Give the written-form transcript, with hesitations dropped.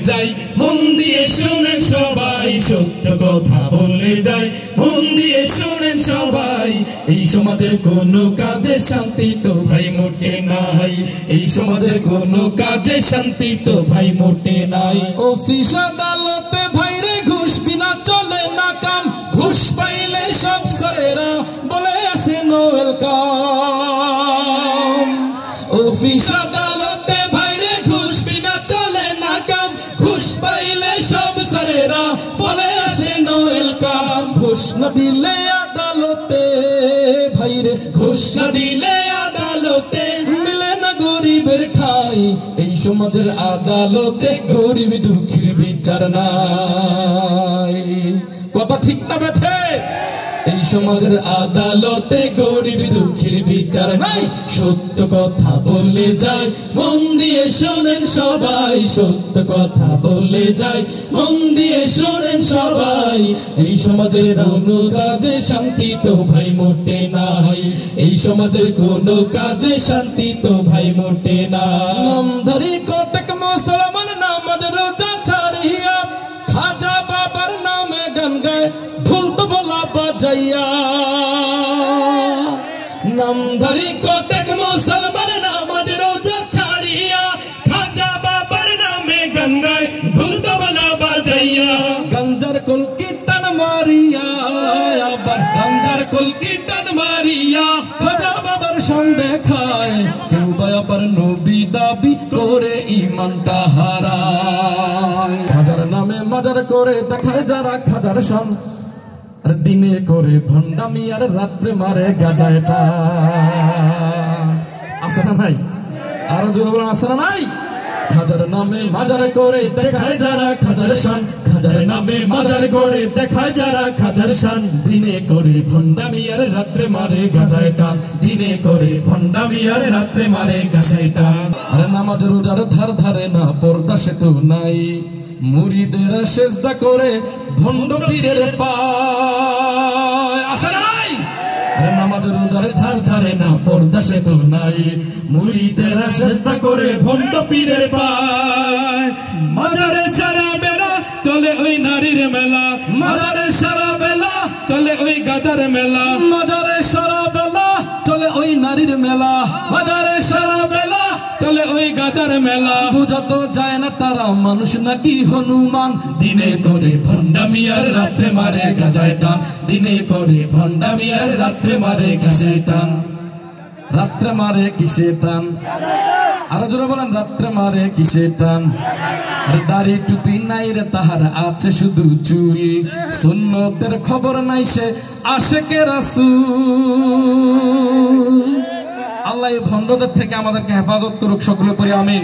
যাই, মন দিয়ে শুনেন সবাই, সত্য কথা বলে যাই, মন দিয়ে শুনেন সবাই। এই সমাজের কোনো কাজে শান্তি তো ভাই মোটে নাই, এই সমাজের কোনো কাজে শান্তি তো ভাই মোটে নাই। অফিস আদালতে ভাইরে ঘুষ বিনা চলে না কাম, ঘুষ পাইলে সব স্যারেরা বলে আসে নো ওয়েলকাম। অফিস আদালতে ভাইরে ঘুষ বিনা চলে না কাম, ঘুষ পাইলে সব স্যারেরা বলে আসে নো ওয়েলকাম। ঘুষ না দিলে আদালতে ভাইরে, ঘুষ না দিলে আদালতে মিলে না গরিবের ঠাই। এই সমাজের আদালতে গরিব দুঃখীর বিচার নাই। কথা ঠিক না বেঠে? এই সমাজের আদালতে গরিব দুঃখীর বিচার নাই। সত্য কথা বলে যায়, মন দিয়ে শোনেন সবাই, সত্য কথা বলে যায়, মন দিয়ে শোনেন সবাই। এই সমাজের কোনো কাজে শান্তি তো ভাই মোটে নাই, এই সমাজের কোনো কাজে শান্তি তো ভাই মোটে না। নামধারী কতক মুসলমান নামাজ রোজা ছাড়িয়া, খাজা বাবার নামে গান গায় ঢোল তবলা বাজাইয়া। নামধারী কতক মুসলমান নামাজ রোজা ছাড়িয়া, খাজা বাবার নামে গান গায় ঢোল তবলা বাজাইয়া। গঞ্জার কলকি টান মারিয়া, আবার গঞ্জার কলকি টান মারিয়া খাজা বাবার সঙ্গে খায়। কেউ বা আবার নবী দাবি করে ইমানটা হারায়। খাজার নামে মাজার করে দেখায় যারা খাজার শান, আর দিনে করে ভণ্ডামি আর রাত্রে মারে গাজাটা। আছে না নাই? আরো জোরে বলেন আছে না নাই? খাজার নামে মাজার করে দেখায় যারা খাজার শান, খাজার নামে মাজার করে দেখায় যারা খাজার শান। দিনে করে ভণ্ডামি আর রাত্রে মারে গাজায় টান, দিনে করে ভণ্ডামি আর রাত্রে মারে গাজায় টান। আর নামাজ রোজার ধার ধারে না, পর্দা সে তো নাই। মুরিদেরা সেজদা করে ভণ্ড পীরের পায়। আছে না নাই? আরে নামাজ রোজার ধার ধারে না, পর্দা সে তো নাই। মুরিদেরা সেজদা করে ভণ্ড পীরের পায়। মাজারে সারা বেলা চলে ওই নারীর মেলা, মাজারে সারা বেলা চলে ওই গাজার মেলা, মাজারে সারা বেলা চলে ওই নারীর মেলা, মাজারে সারা বেলা চলে ওই গাজার মেলা। বোঝা তো যায় না তারা মানুষ নাকি হনুমান। দিনে করে ভণ্ডামি আর রাত্রে মারে গাজায় টান, দিনে করে ভণ্ডামি আর রাত্রে মারে কিসে টান। রাত্রে মারে কিসে টান? আরো জোরে বলেন, রাত্রে মারে কিসে টান? দাড়ি টুপি নাই রে তাহার, আছে শুধু চুল। সুন্নতের খবর নাই সে আশেকে রাসূল। আল্লাহ এই ভণ্ডদের থেকে আমাদেরকে হেফাজত করুক, সকলে পড়ি আমিন।